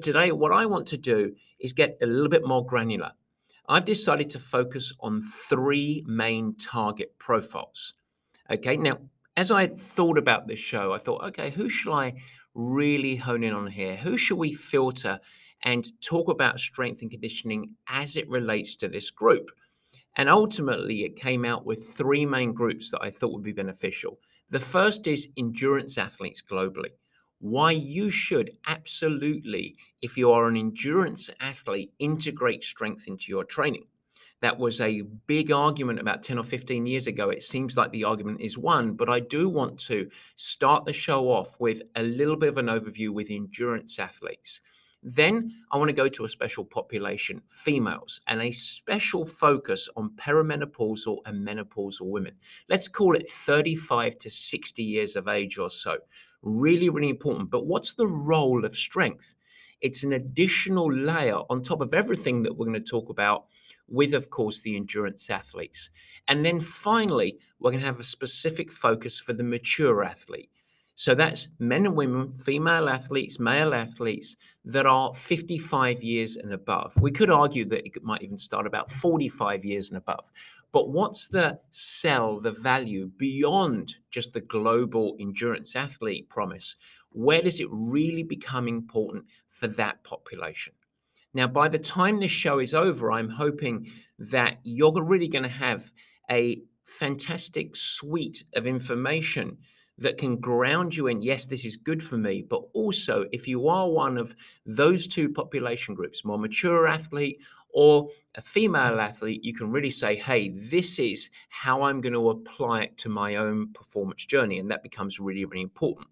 Today, what I want to do is get a little bit more granular. I've decided to focus on three main target profiles. Okay, now, as I thought about this show, I thought, okay, who shall I really hone in on here? Who should we filter and talk about strength and conditioning as it relates to this group? And ultimately, it came out with three main groups that I thought would be beneficial. The first is endurance athletes globally. Why you should absolutely, if you are an endurance athlete, integrate strength into your training. That was a big argument about 10 or 15 years ago. It seems like the argument is won, but I do want to start the show off with a little bit of an overview with endurance athletes. Then I want to go to a special population, females, and a special focus on perimenopausal and menopausal women. Let's call it 35 to 60 years of age or so. Really, really important. But what's the role of strength? It's an additional layer on top of everything that we're going to talk about with, of course, the endurance athletes. And then finally, we're going to have a specific focus for the mature athlete. So that's men and women, female athletes, male athletes that are 55 years and above. We could argue that it might even start about 45 years and above. But what's the value beyond just the global endurance athlete promise? Where does it really become important for that population? Now, by the time this show is over, I'm hoping that you're really going to have a fantastic suite of information that can ground you in, yes, this is good for me, but also if you are one of those two population groups, more mature athlete or a female athlete, you can really say, hey, this is how I'm going to apply it to my own performance journey. And that becomes really, really important.